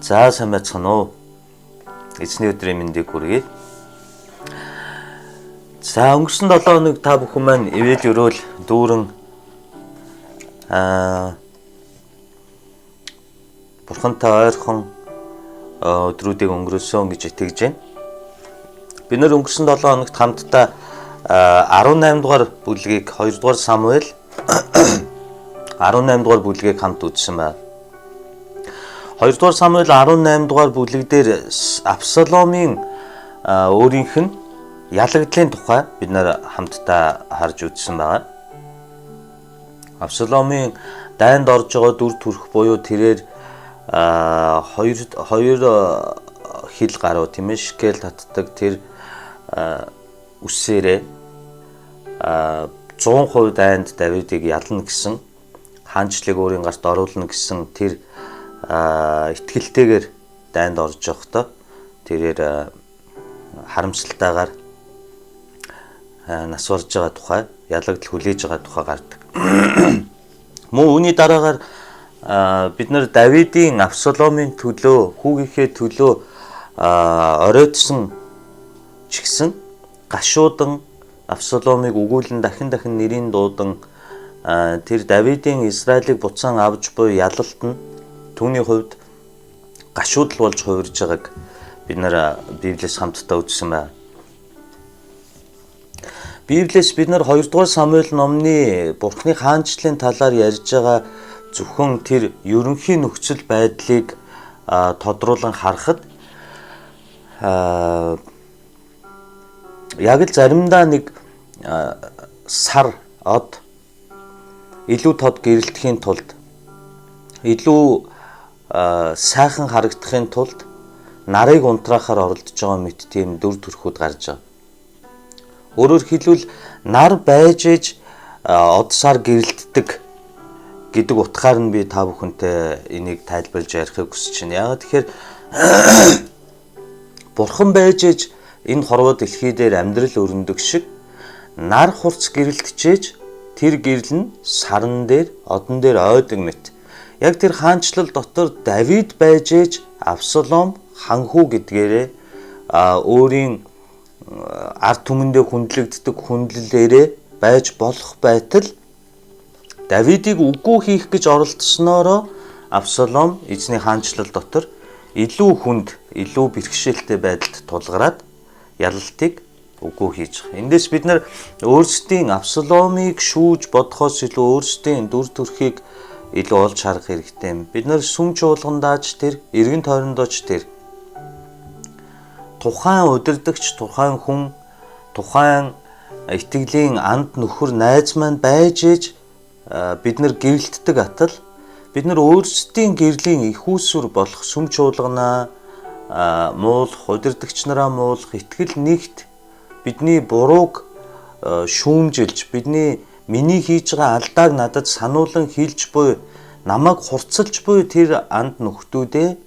За сайн байцгаана уу. Эзний өдрийн мэндийг хүргэе. За өнгөрсөн 7 хоног та бүхэн маань ивэл өрөөл дүүрэн бурхантай ойрхон өдрүүдийг өнгөрөөсөн гэж итгэж байна. Бид нэр өнгөрсөн 7 хоногт хамтдаа 18 дугаар бүлгийг 2 дугаар Самуэль 18 дугаар бүлгийг хамт үзсэн байна. 2 дугаар Самуэль 18 дугаар бүлэг дээр Абсаломын өөрийнх нь ялагдлын тухай бид нэр хамтдаа харж үзсэн байгаа. Абсаломын дайнд орж байгаа дүр төрх буюу тэрээр хоёр хил гаруй тийм ээ шикэл татдаг тэр үсээрээ 100% дайнд Давидыг ялна гэсэн хаанчлыг өөрийн гарт оруулна гэсэн тэр итгэлтэйгээр дайнд орж явахдаа тэрээр харамсалтайгаар нас орж байгаа тухай ялагдл хүлээж байгаа тухай гардаг. Мөн үүний дараагаар бид нар Давидын Абсаломын төлөө хүүгийнхээ төлөө оройтсон ч гэсэн гашуудан Абсаломыг өгүүлэн дахин нэрийн дуудан тэр Давидын Израилийг буцаан авч буй ялалт нь түүний хувьд гашуудл болж хувирж байгааг бид нар Библиэс хамтдаа үзсэн байна. Библиэс бид нар 2 дугаар Самуэль номны Бурхны хаанчлалын талаар ярьж байгаа зөвхөн тэр ерөнхий нөхцөл байдлыг тодруулан харахад яг л заримдаа нэг сар од илүү тод гэрэлтэхийн тулд илүү сайхан харагдахын тулд нарыг унтраахаар оролдож байгаа мэт тийм дүр төрхүүд гарч байгаа. Өөрөөр хэлбэл нар байж ээж од сар гэрэлтдэг гэдэг утгаар нь би та бүхэнтэй энийг тайлбарлаж ярихыг хүсэж байна. Яагаад тэгэхээр Бурхан байж ээж энэ хорвоо дэлхий дээр амьдрал өрнөдөг шиг нар хурц гэрэлтжээж тэр гэрэл нь сарн дээр одон дээр ойдог мэт. Яг тэр хаанчлал дотор Давид байж ээж Абсалом ханхүү гэдгээрээ өөрийн ард түмэндээ хүндлэгддэг хүндлэлээрээ байж болох байтал Давидыг үгүй хийх гэж оролдсноороо Абсалом эзний хаанчлал дотор илүү хүнд, илүү бэрхшээлтэй байдалд тулгараад ялалтыг үгүй хийж байгаа. Эндээс бид нар өөрсдийн Абсаломыг шүүж бодохоос илүү өөрсдийн дүр төрхийг илүү олж харах хэрэгтэй юм. Бид нар сүм чуулгандаач тэр, эргэн тойрондооч тэр тухайн удирдагч, тухайн хүн, тухайн итгэлийн анд нөхөр найз маань байж ээж бид нар гэрэлтдэг атал бид нар өөрсдийн гэрлийн их үүсвэр болох сүм чуулганаа муулах, удирдагч нараа муулах, итгэл нэгт бидний бурууг шүүмжилж, миний хийж байгаа алдааг надад сануулan хэлж буй, намайг хурцлж буй тэр анд нөхдүүдээ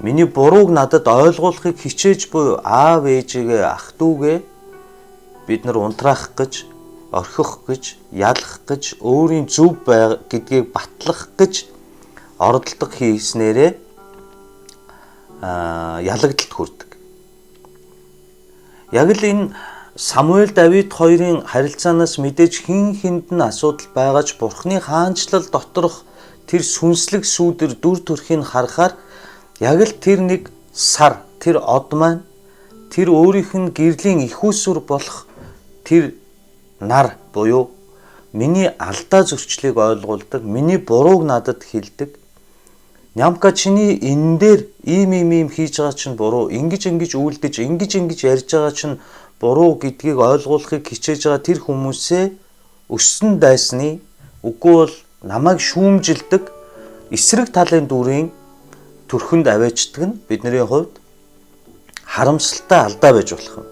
миний бурууг надад ойлгуулахыг хичээж буй аав ээжигээ, ах дүүгээ бид нар унтраах гэж, орхих гэж, ялах гэж, өөрийн зөв гэдгийг батлах гэж оролддог хийснээрээ ялагдалт хүрдэг. Яг л энэ Самуэль Давид хоёрын харилцаанаас мэдээж хин хинд нь асуудал байгаач Бурхны хаанчлал доторх тэр сүнслэг сүүдэр дүр төрхийг харахаар яг л тэр нэг сар, тэр од маань тэр өөрийнх нь гэрлийн их үүсвэр болох тэр нар буюу миний алдаа зөрчлийг ойлгуулдаг, миний бурууг надад хэлдэг. Нямка чиний энэ дээр ийм хийж байгаа чинь буруу, ингэж үйлдэж, ингэж ярьж байгаа чинь буруу гэдгийг ойлгуулахыг хичээж байгаа тэр хүмүүсээ өссөн дайсны үгүй бол намайг шүүмжилдэг эсрэг талын дүрийн төрхөнд аваачдаг нь бидний хувьд харамсалтай алдаа байж болох юм.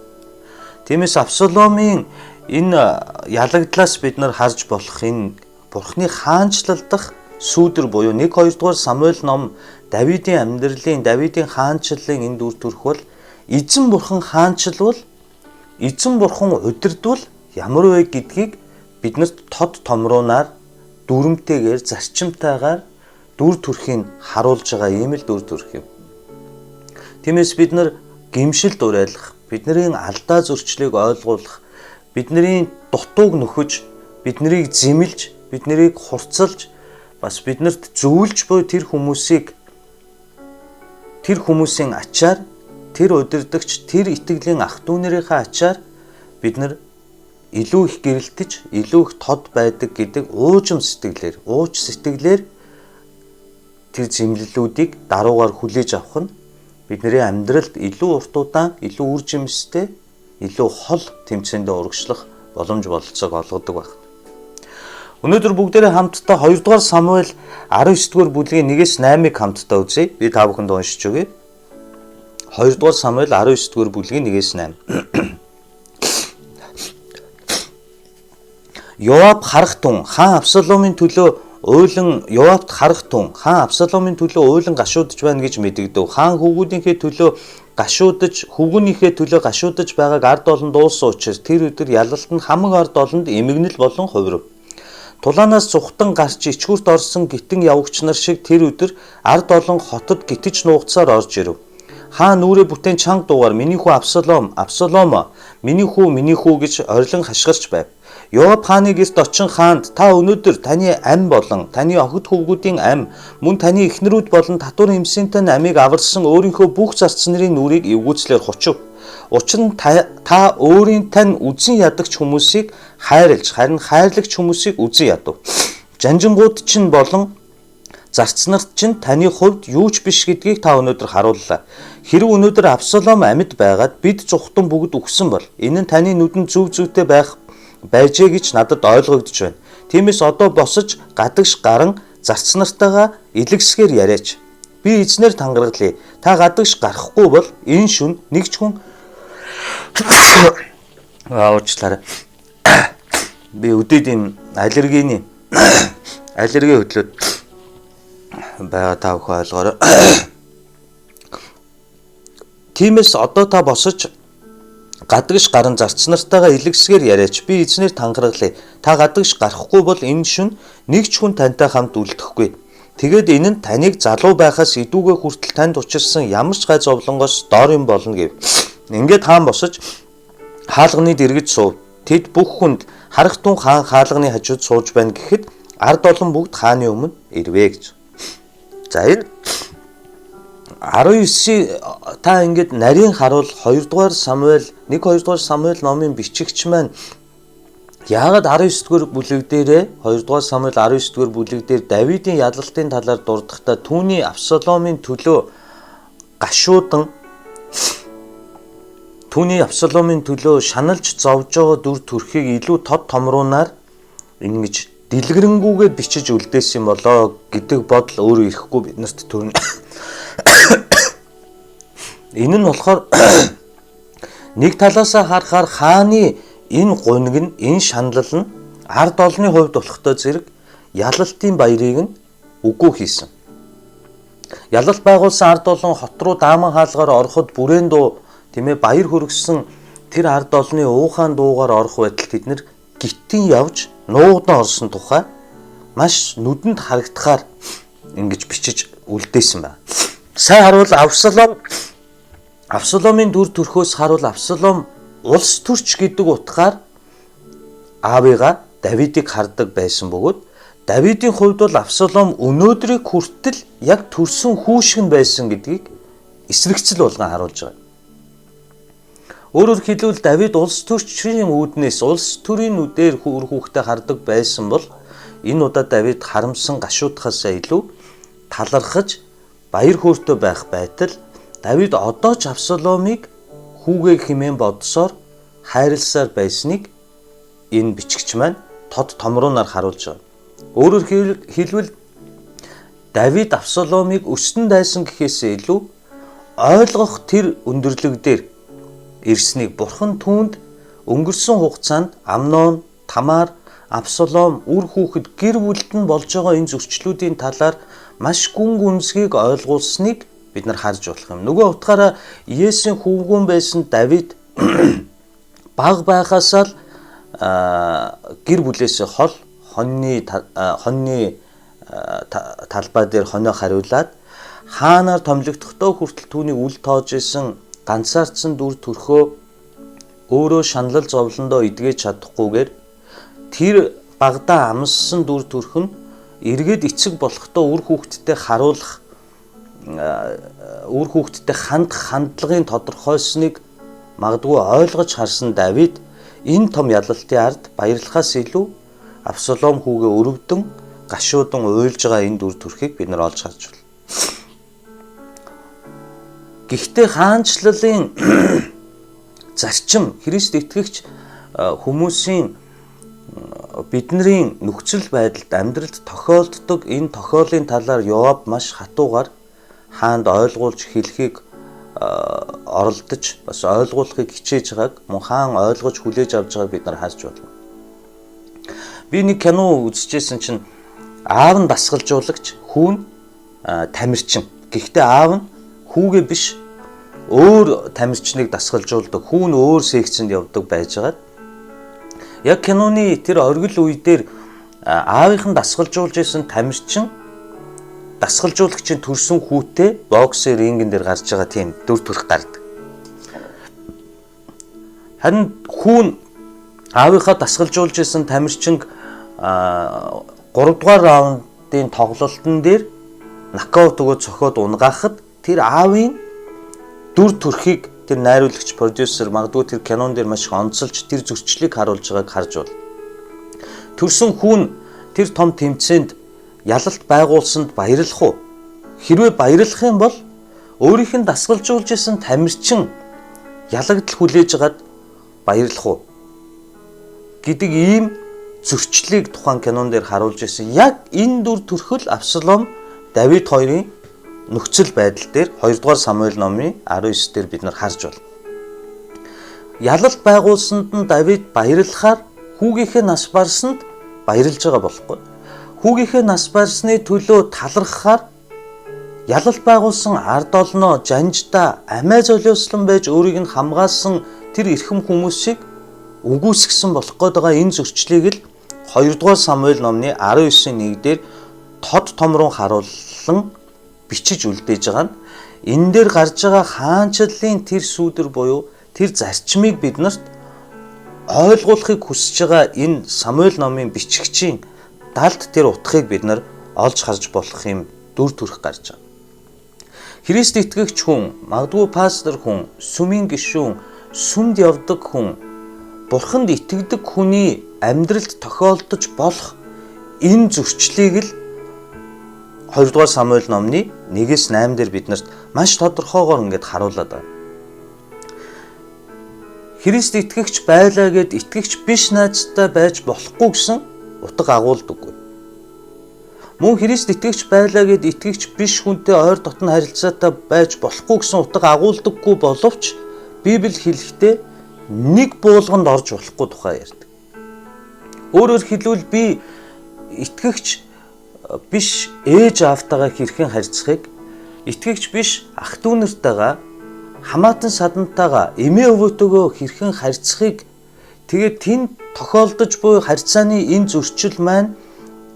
Тиймээс Абсаломын энэ ялагдлаас бид нар харж болох энэ Бурхны хаанчлал дах сүүдэр буюу 1-2 дугаар Самуэль ном Давидын амьдралын, Давидын хаанчлалын энэ дүр төрх бол эзэн Бурхан хаанчлал, эзэн Бурхан удирдвал ямар вэ гэдгийг биднэрт тод томруунаар дүрмтэйгээр зарчимтайгаар дүр төрхийг харуулж байгаа ийм л дүр төрх юм. Тиймээс бид нар гимшилд уриалах, бидний алдаа зөрчлийг ойлгуулах, бидний дутууг нөхөж, биднийг зэмлж, биднийг хурцлж, бас биднэрт зөвлөж буй тэр хүмүүсийн ачаар, тэр удирдагч, тэр итгэлийн ах дүү нарынхаа ачаар бид нар илүү их гэрэлтэж, илүү их тод байдаг гэдэг ууч сэтгэлээр тэр зэмлэлүүдийг даруугаар хүлээж авах нь бидний амьдралд илүү урт удаан, илүү үр жимстэй, илүү хол тэмцээндээ урагшлах боломж бололцоог олгодог байна. Өнөөдөр бүгдээрээ хамтдаа 2 дугаар Самуэль 19 дугаар бүлгийн 1-8-ыг хамтдаа үзье. Би та бүхэнд уншиж өгье. 2 дугаар Самуэль 19 дугаар бүлгийн 1-8. Йоаб харах тун хаан Абсаломын төлөө уйлан гашуудж байна гэж мэдэгдэв. Хаан хүүгүүдийнхээ төлөө гашуудж байгааг ард олон дуулсан учраас тэр өдөр ялалтанд хамаг ард олонд эмгэнэл болон хувирв. Тулаанаас цухтан гарч ичгүрт орсон гитэн явагч нар шиг тэр өдөр ард олон хотод гитэж нуугдсаар орж ирэв. Хаан нүрээ бүтээн чанга дуугаар миний хүү Абсалом, миний хүү гэж орилон хашгирч байв. Йоаб хааны гэрт очин хаанд та өнөөдөр таны ам болон таны охид хүүгүүдийн ам, мөн таны эхнэрүүд болон татвар эмсэнтэн амийг аварсан өөрийнхөө бүх зарц нарын нүрийг эвгүүцлээр хучив. Учир нь та өөрийн тань үзэн ядагч хүмүүсийг хайрлж, харин хайрлагч хүмүүсийг үзэн ядав. Жанжингууд чинь болон зарц нарт чинь таны хувьд юу ч биш гэдгийг та өнөөдөр харууллаа. Хэрв өнөөдөр Абсалом амьд байгаад бид зүхтэн бүгд үхсэн бол энэ нь таны нүдэнд зүйтэй байжээ гэж надад ойлгогдож байна. Тиймээс одоо босож гадагш гарan зарц нартайгаа илгэсгээр яриач. Би эзнэр тангаргалъя. Та гадагш гарахгүй бол энэ шүн нэг ч хүн уучлаарай. Би өдөөд юм аллерги хөдлөөд байгаа та бүхэн ойлгоорой. Тиймээс одоо та босож гадагш гарan зарц нартайгаа илгэсгээр яриач. Би эзнэр тангаргалъя. Та гадагш гарахгүй бол энэ шүн нэг ч хүн тантай хамт үлдэхгүй. Тэгээд энэ нь таныг залуу байхаас идүүгээ хүртэл танд учирсан ямар ч гай зовлонгоос доор юм болно гэв. Ингээд хаан босож хаалганы дэргэж суув. Тэд бүх хүнд харах тун хаан хаалганы хажууд сууж байна гэхэд ард олон бүгд хааны өмнө ирвэ гэж. За энэ 19 та ингээд нарийн харуул 2 дугаар Самуэль номын бичигч маань яагаад 19 дугаар бүлэг дээрээ 2 дугаар Самуэль 19 дугаар бүлэг дээр Давидын ялалтын талаар дурдахдаа түүний Абсаломын төлөө шаналж зовж байгаа дүр төрхийг илүү тод томруунаар ингэж дэлгэрэнгүйгээд бичиж үлдээсэн болоо гэдэг бодол өөрөө ирэхгүй биднэрт төрнө. Энэ нь болохоор нэг талаасаа харахаар хааны энэ гуниг нь, энэ шаналл нь ард олны хувьд болохтой зэрэг ялалтын баярыг нь үгүй хийсэн. Ялалт байгуулсан ард олон хот руу дааман хаалгаар ороход бүрээн дуу баяр хүргэсэн тэр ард олны уухаан дуугаар орох байтал тэд нэр гитэн явж нуугдан орсон тухай маш нүдэнд харагдахаар ингэж бичиж үлдээсэн байна. Сайн харуул Абсаломын дүр төрхөөс харуул Абсалом улс төрч гэдэг утгаар аавыгаа Давидыг хардаг байсан бөгөөд Давидын хувьд бол Абсалом өнөөдрийг хүртэл яг төрсөн хүү шиг байсан гэдгийг эсрэгцэл болгон харуулж байгаа. Өөрөөр хэлбэл Давид улс төрчийн үүднээс улс төрийн үдээр хүүхдээ хардаг байсан бол энэ удаа Давид харамсан гашуудхаасаа илүү талархаж баяр хөөртэй байх байтал Давид одоо ч Абсаломыг хүүгээ хэмээн бодсоор хайрласаар байсныг энэ бичигч маань тод томруунаар харуулж байгаа. Өөрөөр хэлбэл Давид Абсаломыг өстөн дайсан гэхээсээ илүү ойлгох тэр өндөрлөг дээр ирснийг Бурхан түүнд өнгөрсөн хугацаанд Амнон, Тамар, Абсалом үр хүүхэд гэр бүлд нь болж байгаа энэ зөрчлүүдийн талаар маш гүн гүнзгийг ойлгуулсныг бид нар харж болох юм. Нөгөө утгаараа Иесийн хүүгэн байсан Давид баг байхасаа л гэр бүлээсээ хол хоньны талбай дээр хонио хариулаад хаанаар томилогдохдоо хүртэл түүний үл тоож исэн ганцаардсан дүр төрхөө өөрөө шаналл зовлондоо эдгэж чадахгүйгээр тэр багада амссан дүр төрх нь эргээд эцэг болохдоо үр хүүхдтэй харуулах үр хүүхдтэй хандах хандлагын тодорхойлсныг магадгүй ойлгож харсан Давид энэ том ялалтын ард баярлахаас илүү Авсалом хүүгээ өрөвдөн гашуудан уйлж байгаа энэ дүр төрхийг бид нар олж харж байна. Гэхдээ хаанчлалын зарчим Христ итгэгч хүмүүсийн бидний нөхцөл байдалд амьдралд тохиолддог энэ тохиолын талаар Йоаб маш хатуугаар хаанд ойлгуулж хэлхийг оролдож бас ойлгуулахыг хичээж байгааг мөн хаан ойлгож хүлээж авч байгааг бид нар харж байна. Би нэг кино үзчихсэн чинь аав нь дасгалжуулагч, хүүн тамирчин. Гэхдээ аав нь хүүгээ биш өөр тамирчныг дасгалжуулдаг, хүүн өөр секцэнд явдаг байжгаад яг киноны тэр оргил үе дээр аавынх нь дасгалжуулж исэн тамирчин дасгалжуулагчийн төрсөн хүүтэй боксер рингэн дээр гарч байгаа тийм дүр төрх гардаг. Харин хүүн аавынхаа дасгалжуулж исэн тамирчин 3 дугаар раундын тоглолтын дээр нокаут өгөөд цохоод унгаахад тэр аавын дүр төрхийг тэр найруулагч продюсер магадгүй тэр кинон дээр маш их онцолж тэр зөрчлийг харуулж байгааг харж байна. Төрсөн хүүн тэр том тэмцээнд ялалт байгуулсанд баярлах уу? Хэрвээ баярлах юм бол өөрийнх нь дасгалжуулж исэн тамирчин ялагдал хүлээж агаад баярлах уу? Гэдэг ийм зөрчлийг тухайн кинон дээр харуулж исэн. Яг энэ дүр төрхөл Авсалом Давид хоёрын нөхцөл байдал дээр 2 дугаар Самуэль номын 19 дээр бид нар харж байна. Ялалт байгуулсанд нь Давид баярлахаар хүүгийнхээ нас барсанд баярлж байгаа болохгүй. Хүүгийнхээ нас барсны төлөө талархахаар ялалт байгуулсан ард олноо жанждаа амиа золиослон байж өөрийг нь хамгаалсан тэр эрхэм хүмүүсийг үгүйсгсэн болох гээд байгаа энэ зөрчлийг л 2 дугаар Самуэль номны 19-ийн 1 дээр тод томрон харуулсан бичиж үлдээж байгаа нь энэ дээр гарч байгаа хаанчлалын тэр сүудэр буюу тэр зарчмыг биднэрт ойлгуулахыг хүсэж байгаа энэ Самуэль номын бичигчийн далд тэр утгыг бид нар олж харж болох юм дүр төрх гарч байгаа. Христ итгэгч хүн, магадгүй пастор хүн, сүмийн гишүүн, сүмд явдаг хүн, Бурханд итгэдэг хүний амьдралд тохиолдож болох энэ зөрчлийг л 2 дугаар Самуэль номны 1-8 дээр биднэрт маш тодорхойгоор ингэж харуулдаг байна. Христ итгэгч байлаа гэд итгэгч биш найзтай байж болохгүй гэсэн утга агуулдаггүй. Мөн Христ итгэгч байлаа гэд итгэгч биш хүнтэй ойр дотн харилцаатай байж болохгүй гэсэн утга агуулдаггүй боловч Библи хэлэхдээ нэг буулганд орж болохгүй тухай ярьдаг. Өөрөөр хэлбэл би итгэгч биш ээж аавтайгаа хэрхэн харьцахыг, итгэгч биш ах дүү нартайгаа, хамаатан садантайгаа, эмээ өвөөтэйгөө хэрхэн харьцахыг, тэгээд тэнд тохиолдож буй харьцааны энэ зөрчил маань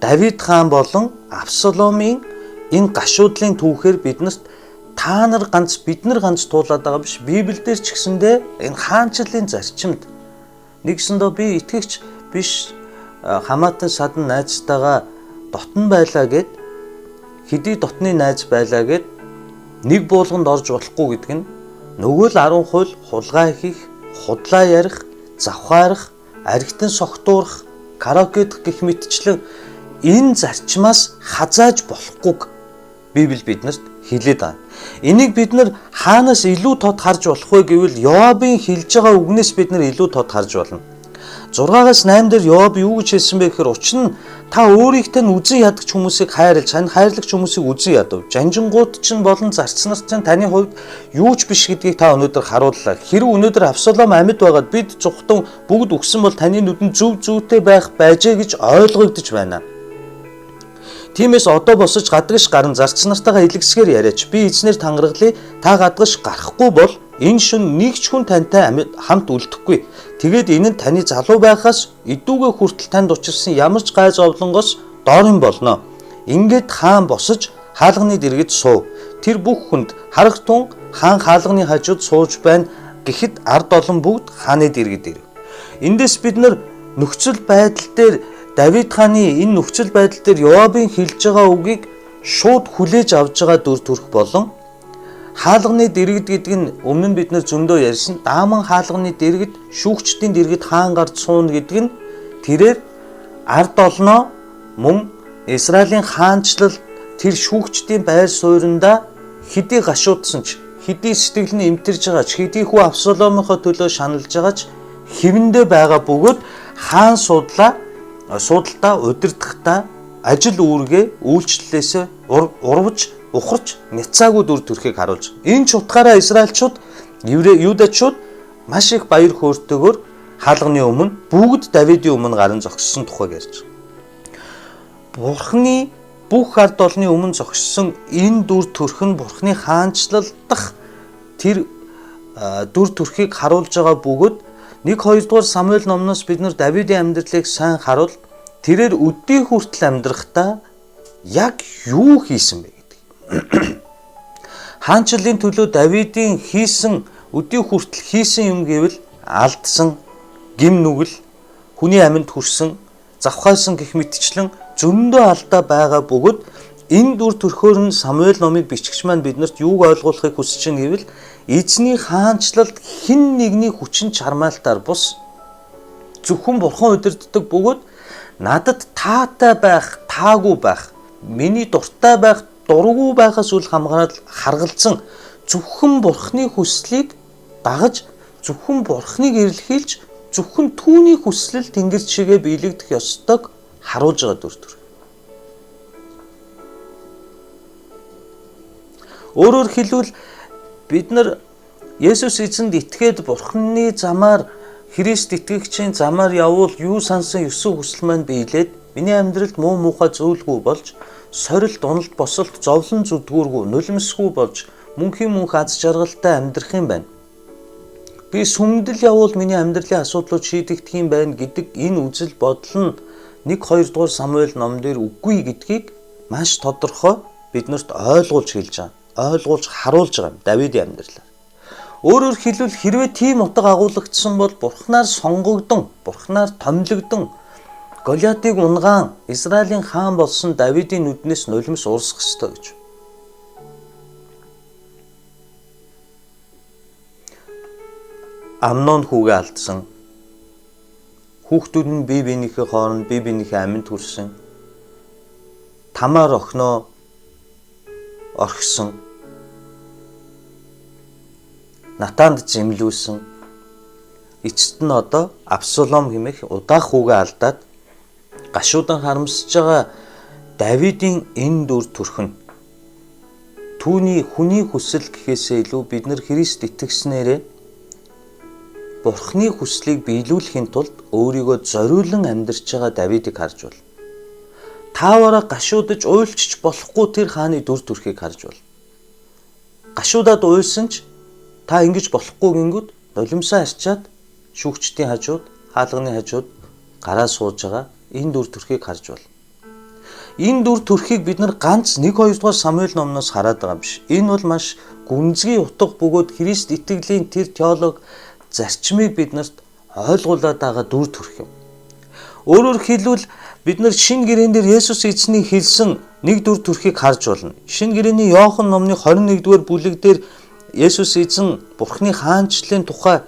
Давид хаан болон Авсаломын энэ гашуудлын түүхээр биднэрт бид нар ганц туулаад байгаа биш, Библиэлд ч гэсэндээ энэ хаанчлалын зарчимд нэгсэндээ би итгэгч биш хамаатан садан найзтайгаа дотн байлаа гэд хэдий дотны найз байлаа гэд нэг буулганд орж болохгүй гэдэг нь нөгөө л 10% хулгай хийх, худлаа ярих, завхаарах, аригтан согтуурах, караокед гэх мэтчлэн энэ зарчмаас хазааж болохгүйг Библи биднэрт хэлээд байна. Энийг бид нар хаанаас илүү тод харж болох вэ гэвэл Йоабын хэлж байгаа үгнээс бид нар илүү тод харж болно. 6-аас 8 дээр Йоаб юу гэж хэлсэн бэ гэхээр учир нь та өөрийнхөө нь үзэн ядагч хүмүүсийг хайрлж, хайрлагч хүмүүсийг үзэн ядав. Жанжингууд чинь болон зарц нар чинь таны хувьд юу ч биш гэдгийг та өнөөдөр харууллаа. Хэрвээ өнөөдөр Авсалом амьд байгаад бид зүхтэн бүгд өгсөн бол таны нүдэнд зөв зүйтэй байх байжээ гэж ойлгогдож байна. Тиймээс одоо босож гадагш гарan зарц нартайгаа илгэсгээр яриач. Би эзнэр тангаргалыг та гадагш гарахгүй бол энэ шин нэг ч хүн тантай хамт үлдэхгүй. Тэгээд энэ нь таны залуу байхаас идүүгээ хүртэл танд учирсан ямар ч гай зовлонгоос доор юм болно. Ингээд хаан босож хаалганы дэргэд суув. Тэр бүх хүнд харах тун хаан хаалганы хажууд сууж байна гэхэд ард олон бүгд хааны дэргэд ирэв. Эндээс бид нар нөхцөл байдал дээр Давид хааны энэ нөхцөл байдал дээр Йоабын хэлж байгаа үгийг шууд хүлээж авж байгаа дүр төрх болон хаалганы дэргэд гэдэг нь өмнө нь бид нар зөндөө ярьсан. Дааман хаалганы дэргэд, шүүгчдийн дэргэд хаан гард сууна гэдэг нь тэрээр ард олноо мөн Израилийн хаанчлал тэр шүүгчдийн байр суурьнда хэдий гашуудсан ч, хэдий сэтгэл нь эмтэрж байгаа ч, хэдий хүү Авсаломынхоо төлөө шаналж байгаа ч хэвэндээ байгаа бөгөөд хаан суудалтаа удирдахдаа ажил үүргээ үйлчлэлээсээ урвж ухарч няцаагүй дүр төрхийг харуулж байгаа. Энэ ч утгаараа Израильчууд, Юдачууд маш их баяр хөөртэйгээр хаалганы өмнө бүгд Давидын өмнө гарын зогссон тухайг ярьж байгаа. Бурхны бүх ард олны өмнө зогссон энэ дүр төрх нь Бурхны хаанчлал дах тэр дүр төрхийг харуулж байгаа бөгөөд 1-2 дугаар Самуэль номноос бид нар Давидын амьдралыг сайн харуул тэрээр өдий хүртэл амьдрахдаа яг юу хийсэн бэ гэдэг. Хаанчлалын төлөө Давидын өдий хүртэл хийсэн юм гэвэл алдсан, гим нүгэл, хүний амьд хүрсэн, завхайсан гэх мэтчлэн зөндөө алдаа байгаа бөгөөд энэ дүр төрхөөр нь Самуэль номыг бичгч маань биднэрт юуг ойлгуулахыг хүсэж байна гэвэл эзний хаанчлалд хэн нэгний хүчин чармаалтаар бус зөвхөн бурхан удирддаг бөгөөд надад таатай байх, таагүй байх, миний дуртай байх, дургүй байхаас үл хамааран харгалзан зөвхөн бурхны хүслийг дагаж, зөвхөн бурхныг эрэлхийлж, зөвхөн түүний хүслэл тэнгэр чигээ биелэгдэх ёстойг харуулж байгаа дүр төрх. Өөрөөр хэлбэл бид нар Есүс эзэнд итгээд бурхны замаар Христ итгэгчийн замаар явбал юу сансан ёсон хүсэл маань биелээд миний амьдралд муу муухай зүйлгүй болж сорилт, уналт, босолт, зовлон зүдгүүргүй, нулимсгүй болж мөнхийн аз жаргалтай амьдрах юм байна. Би сүмдэл явбал миний амьдралын асуудлууд шийдэгдэх юм байна гэдэг энэ үзэл бодол нь 1-2 дугаар Самуэль ном дээр үгүй гэдгийг маш тодорхой биднэрт ойлгуулж хэлж байгаа. Ойлгуулж харуулж байгаа юм Давидын амьдралаар. Өөрөөр хэлбэл хэрвээ тийм утга агуулгдсан бол бурхнаар сонгогдсон, бурхнаар томилогдсон Голиатыг унгаан Израилийн хаан болсон Давидын нүднээс нулимс урсах ёстой гэж. Амнон хүүгээ алдсан. Хүүхдүүд нь бие биенийхээ хооронд бие биенийхээ амьд хүрсэн. Тамаар охиноо орхисон. Натанд зэмлүүлсэн. Эцэст нь одоо Авсалом хэмээх удаах хүүгээ алдаад гашуудан харамсаж байгаа Давидын энэ дүр төрх нь түүний хүний хүсэл гэхээсээ илүү бид нар Христ итгэснээрээ Бурхны хүслийг биелүүлэхийн тулд өөрийгөө зориулан амьдарч байгаа Давидыг харж бол тааваараа гашуудаж уйлчиж болохгүй тэр хааны дүр төрхийг харж бол гашуудаад уйлсан ч та ингэж болохгүй гингүүд нулимсаа арчаад шүүгчдийн хажууд, хаалганы хажууд гараа сууж байгаа энэ дүр төрхийг харж бол. Энэ дүр төрхийг бид нар ганц 1-2 дугаар Самуэль номноос хараад байгаа юм биш. Энэ бол маш гүнзгий утга бөгөөд Христ итгэлийн тэр теолог зарчмыг биднэрт ойлгуулад байгаа дүр төрх юм. Өөрөөр хэлбэл бид нар шинэ гэрээн дээр Есүс эзний хэлсэн нэг дүр төрхийг харж болно. Шинэ гэрээний Иохан номны 21-р бүлэг дээр Есүс эзэн Бурхны хаанчлалын тухай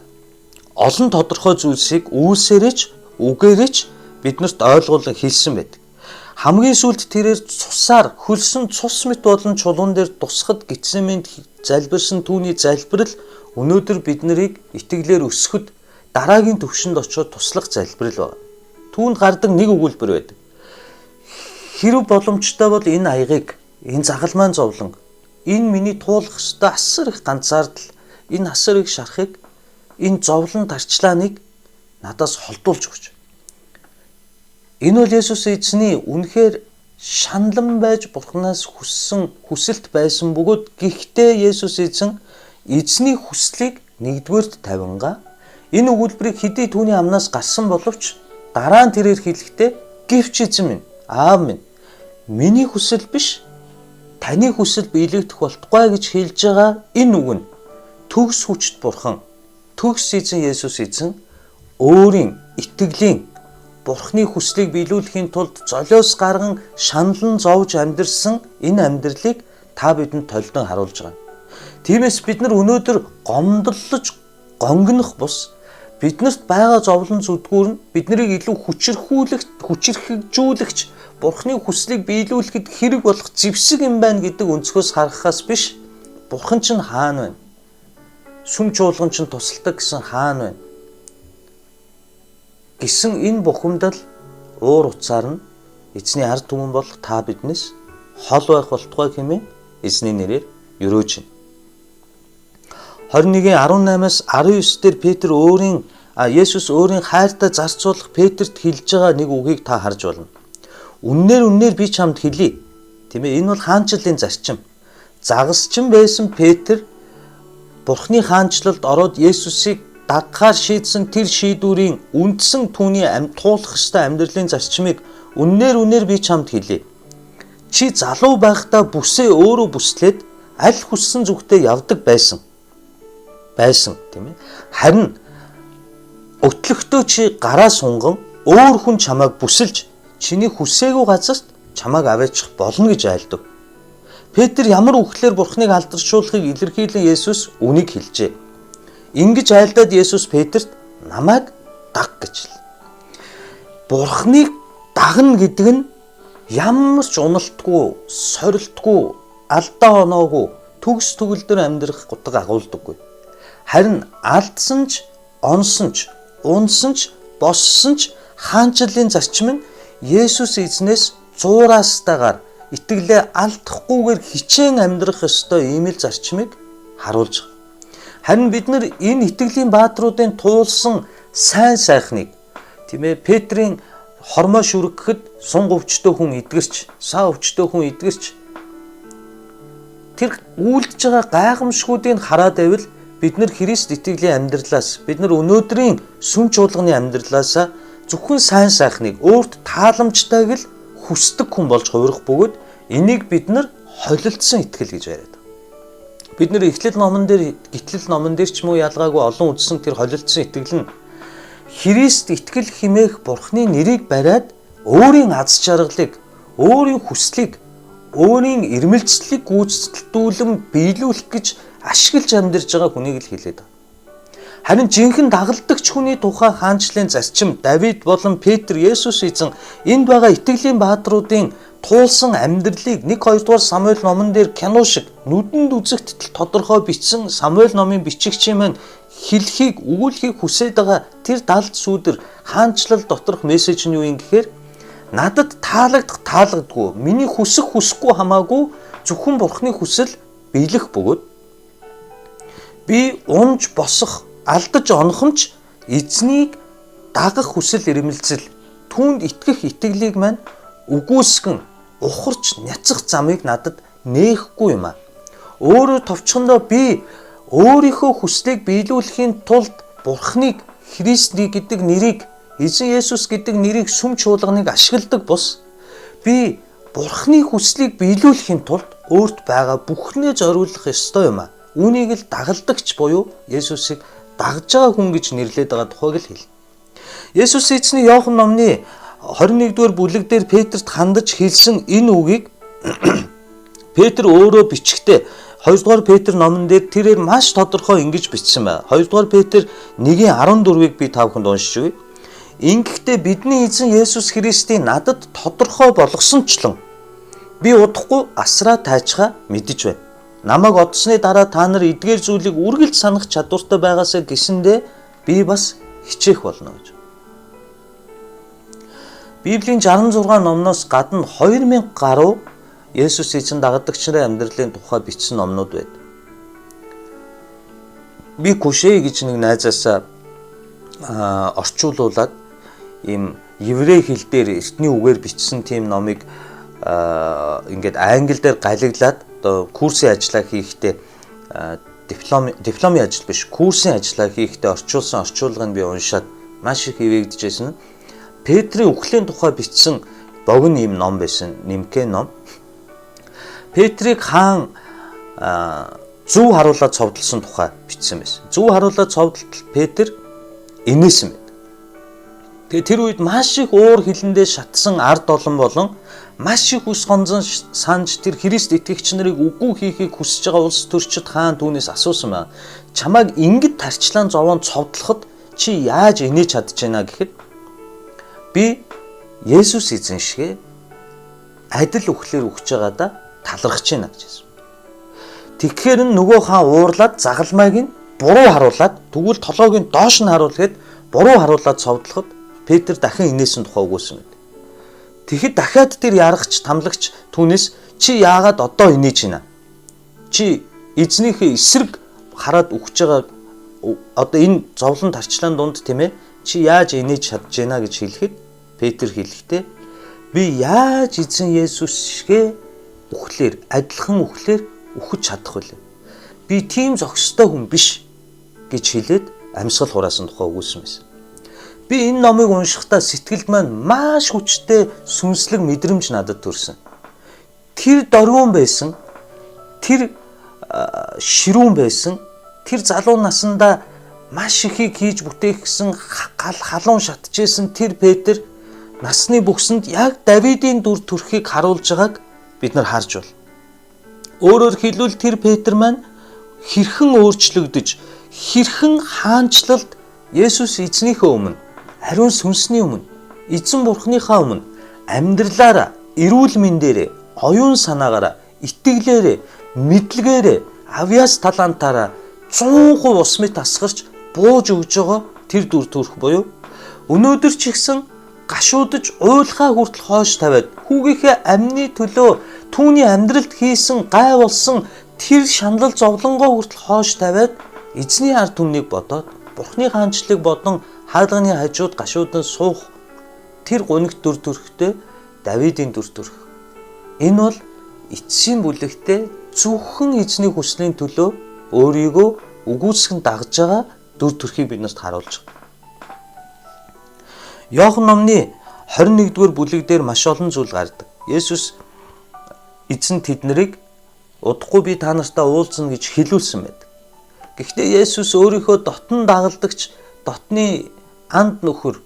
олон тодорхой зүйлсийг үүсээрэж, үгээрэж биднэрт ойлгуулан хэлсэн байдаг. Хамгийн сүүлд тэрээр цусаар хөлсөн цус мэт болон чулуун дээр тусахад Гетсеманд залбирсан түүний залбирал өнөөдөр бид нарыг итгэлээр өсгөхөд дараагийн төвшөнд очиод туслах залбирал байна. Түүнд гардаг нэг өгүүлбэр байдаг. Хэрв боломжтой бол энэ аягыг, энэ загалмайн зовлон, энэ миний туулах ёстой асар их ганцаардал, энэ асар их шарахыг, энэ зовлон тарчлааныг надаас холдуулж өгч. Энэ бол Есүс эзний үнэхээр шаналн байж Бурханаас хүссэн хүсэлт байсан бөгөөд гэхдээ Есүс эзэн эзний хүслийг нэгдүгээрт тавингаа энэ өгүүлбэрийг хэдий түүний амнаас гарсан боловч дараа нь тэрээр хэлэхдээ гэвч эзэн минь, аав минь, миний хүсэл биш таны хүсэл биелэгдэх болтугай гэж хэлж байгаа энэ үг нь төгс хүчит бурхан, төгс эзэн Есүс эзэн өөрийн итгэлийн Бурхны хүслийг биелүүлэхийн тулд золиос гарган шаналн зовж амьдрсан энэ амьдралыг та бидэнд толдон харуулж байгаа. Тиймээс бид нар өнөөдөр гомдлож гонгинох бус биднэрт байгаа зовлон зүдгүүр нь биднийг илүү хүчирхэгжүүлэгч Бурхны хүслийг биелүүлэхэд хэрэг болох зэвсэг юм байна гэдэг өнцгөөс харахаас биш, Бурхан чинь хаана байна? Сүм чуулган чинь тусалдаг гэсэн хаана байна? Гэсэн энэ бухимдал уур уцаар нь эзний ард түмэн болох та биднээс хол байх болтугай хэмээн эзний нэрээр өрөөж байна. 21:18-аас 19 дээр Петр Есүс өөрийн хайртай зарцуулах Петрт хэлж байгаа нэг үгийг та харж болно. Үннээр би чамд хэлье. Тийм ээ, энэ бол хаанчлалын зарчим. Загасчин байсан Петр Бурхны хаанчлалд ороод Есүсийг дагахаар шийдсэн тэр шийдвэрийн үндсэн түүний туулах ёстой амьдралын зарчмыг үннээр би чамд хэлье. Чи залуу байхдаа бүсээ өөрөө бүслээд аль хүссэн зүгтээ явдаг байсан тийм ээ. Харин өтлөгтөө чи гараа сунган өөр хүн чамайг бүсэлж чиний хүсээгүй газарт чамайг аваачих болно гэж айлдав. Петр ямар үхлээр Бурхныг алдаршуулахыг илэрхийлэн Есүс үнийг хэлжээ. Ингэж айлдаад Есүс Петрт намайг даг гэж хэл. Бурхныг дагна гэдэг нь ямар ч уналтгүй, сорилтгүй, алдаа оноогүй, төгс төгөлдөр амьдрах гутаг агуулдаггүй. Харин алдсан ч, онсон ч, унсан ч, боссон ч хаанчлалын зарчим нь Есүс эзнээс зуурастайгаар итгэлээ алдахгүйгээр хичээн амьдрах ёстой ийм л зарчмыг харуулж байгаа. Харин бид нар энэ итгэлийн баатруудын туулсан сайн сайхныг тийм ээ Петрийн хормоо шүргэхэд сунг өвчтөө хүн эдгэрч, саа өвчтөө хүн эдгэрч тэр үйлдэж байгаа гайхамшгуудыг хараад байвал бид нар Христ итгэлийн амьдралаас, бид нар өнөөдрийн сүм чуулганы амьдралаас зөвхөн сайн сайхныг өөрт тааламжтайг л хүсдэг хүн болж хувирах бөгөөд энийг бид нар холилдсон итгэл гэж яриад. Бид нар гитлэл номон дээр ч юм уу ялгаагүй олон үздсэн тэр холилдсон итгэл нь Христ итгэл химээх Бурхны нэрийг бариад өөрийн аз жаргалыг, өөрийн хүслийг, өөрийн ирмэлцлийг гүйцэтгүүлэн биелүүлэх гэж ашиглаж амьдарч байгаа хүнийг л хэлээд байна. Харин жинхэнэ дагалдагч хүний тухай хаанчлалын зарчим Давид болон Петр Есүс эзэн энд байгаа итгэлийн баатруудын туулсан амьдралыг 1-2 дугаар Самуэль номон дээр кино шиг нүдэнд үзэгдэл тодорхой бичсэн Самуэль номын бичигчийн маань хэлхийг өгүүлэхийг хүсэж байгаа тэр далд сүудэр хаанчлал доторх мессеж нь юу юм гэхээр надад таалагддаггүй миний хүсэхгүй хамаагүй зөвхөн Бурхны хүсэл биелэх бөгөөд би унж босох алдаж онохомч эзнийг дагах хүсэл эрмэлзэл түүнд итгэх итгэлийг маань үгүйсгэн ухарч няцах замыг надад нээхгүй юм аа. Өөрөөр товчхондоо би өөрийнхөө хүслийг биелүүлэхийн тулд Бурхныг Христний гэдэг нэрийг эзэн Есүс гэдэг нэрийг сүм чуулганыг ашигладаг бус би Бурхны хүслийг биелүүлэхийн тулд өөрт байгаа бүхнээ зориулах ёстой юм аа. Үүнийг л дагалдагч буюу Есүсийг дагж байгаа хүн гэж нэрлэдэг байгаа тухайг л хэл. Есүс эзний Иохан номны 21-р бүлэг дээр Петрт хандаж хэлсэн энэ үгийг Петр өөрөө бичгтээ 2-р Петр номон дээр тэрээр маш тодорхой ингэж бичсэн байна. 2-р Петр 1:14-ыг би та бүхэнд уншиж өгье. Ингэхдээ бидний эзэн Есүс Христийн надад тодорхой болгосончлон би удахгүй асраа тайчгаа мэдэж байна. Намайг одсны дараа та нар эдгээр зүйлийг үргэлж санах чадвартай байгаасаа гэсэндээ би бас хичээх болно гэж. Библийн 66 номноос гадна 2000 гаруй Есүс эзэн дагагдагчдын амьдралын тухай бичсэн номнууд байд. Би Кушей гэж нэг найзаасаа орчуулуулад ийм еврей хэл дээр эртний үгээр бичсэн тийм номыг ингээд англи дээр галаглаад курсын ажиллаа хийхдээ дипломын ажил биш курсын ажиллаа хийхдээ орчуулсан орчуулгыг би уншаад маш их эвэгдэжсэн. Петрийн үхлийн тухай бичсэн богино ийм ном байсан, нэмхэн ном. Петрийг хаан зөв харуулаад цовдлсон тухай бичсэн байсан. Зөв харуулаад цовдлтал Петр инээсэн байна. Тэгээ тэр үед маш их уур хилэндээ шатсан ард олон болон маш их ус гонзон санж тэр Христ итгэгч нарыг үгүй хийхийг хүсэж байгаа улс төрчид хаан түүнээс асуусан байна. Чамайг ингэж тарчлаан зовоон цовдлоход чи яаж инээж чадж байна гэхэд би Есүс эзэн шиг адил үхлээр үхэж байгаадаа талархаж байна гэж хэлсэн. Тэгэхээр нөгөө хаан уурлаад загалмайг нь буруу харуулад тэгвэл толгойг нь доош нь харуулгээд буруу харуулад цовдлоход Петр дахин инээсэн тухай өгүүлсэн мэт. Тэгэхэд дахиад тэр ярагч тамлагч түүнээс чи яагаад одоо инээж байна? Чи эзнийхээ эсрэг хараад үхэж байгаа одоо энэ зовлон тарчлаан дунд тийм ээ чи яаж инээж чадж байна гэж хэлэхэд Петр хэлэхдээ би яаж эзэн Есүс шигэ үхлээр адилхан үхлээр үхэж чадах вэ? Би тийм зохистой хүн биш гэж хэлээд амьсгал хураасан тухай өгүүлсэн байсан. Би энэ номыг уншихдаа сэтгэлд маань маш хүчтэй сүнслэг мэдрэмж надад төрсөн. Тэр дөрвөн байсан, тэр ширүүн байсан, тэр залуу насандаа маш ихийг хийж бүтээхсэн халуун шатжсэн тэр Петр насны бүхсэнд яг Давидын дүр төрхийг харуулж байгааг бид нар харж байна. Өөрөөр хэлбэл тэр Петр маань хэрхэн өөрчлөгдөж, хэрхэн хаанчлалд Есүс эзнийхээ өмнө, ариун сүнсний өмнө, эзэн бурхныхаа өмнө амьдралаараа, эрүүл мэндээрээ, оюун санаагаараа, итгэлээрээ, мэдлэгээрээ, авьяас талантаараа 100% ус мэт асгарч бууж өгж байгаа тэр дүр төрх буюу өнөөдөр ч ихсэн гашуудж уйлхаа хүртэл хойш тавиад хүүгийнхээ амьны төлөө түүний амьдралд хийсэн гай болсон тэр шаналл зовлонгоо хүртэл хойш тавиад эзний ард түмнийг бодоод бурхны хаанчлалыг бодон хаалганы хажууд гашуудан суух тэр гунигт дүр төрхтэй Давидын дүр төрх. Энэ бол эцсийн бүлэгтээ зөвхөн эзний хүслийн төлөө өөрийгөө үгүйсгэн дагж байгаа дүр төрхийг биднэрт харуулж байгаа. Иохан номны 21-р бүлэг дээр маш олон зүйл гардаг. Есүс эзэн тэднийг удахгүй би та нартай уулзна гэж хэлүүлсэн байд. Гэхдээ Есүс өөрийнхөө дотн дагалдагч дотны анд нөхөр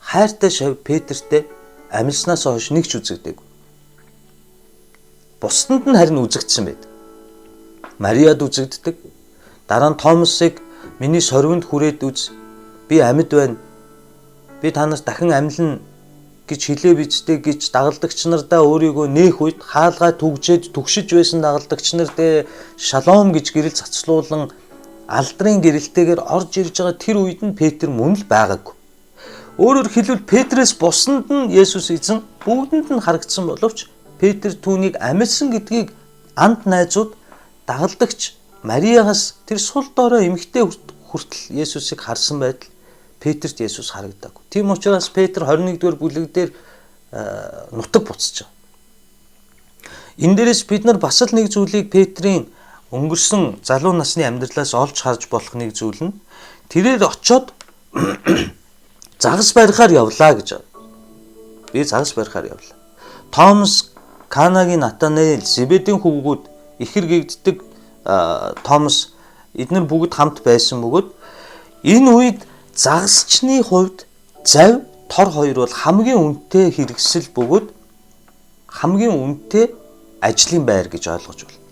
хайртай шав Петртэй амилснаас хойш нэг ч үзэгдээгүй. Бусдад нь харин үзэгдсэн байд. Мариад үзэгддэг. Дараа нь Томасыг миний сорвинд хүрээд үз. Би амьд байна. Би та нарт дахин амьлна гэж хэлээ бичдэг гэж дагалдагч нардаа өөрийгөө нээх үед хаалгаа түгжээд түгшиж байсан дагалдагч нарт шалом гэж гэрэл цацлуулан алдрын гэрэлтэйгээр орж ирж байгаа тэр үед нь Петр мөн л байгаагүй. Өөрөөр хэлбэл Петрээс бусанд нь Есүс эзэн бүгдэнд нь харагдсан боловч Петр түүнийг амьдсан гэдгийг анд найзууд дагалдагч Мариагаас тэр сул доороо эмэгтэй хүртэл Есүсийг харсан байтал Петрт Есүс харагдаагүй. Тийм учраас Петр 21-р бүлэг дээр нутаг буцаж байгаа. Энэ дээрээс бид нар бас л нэг зүйлийг Петрийн өнгөрсөн залуу насны амьдралаас олж харж болох нэг зүйл нь тэрээр очоод загас барихаар явлаа гэж байна. Би загас барихаар явлаа. Томас, Канагийн Натанаэл, Зебедийн хүүгүүд ихэр гэгддэг Томас эдгээр бүгд хамт байсан бөгөөд энэ үед загасчны хувьд зав тор хоёр бол хамгийн үнэтэй хэрэгсэл бөгөөд хамгийн үнэтэй ажлын байр гэж ойлгож байна.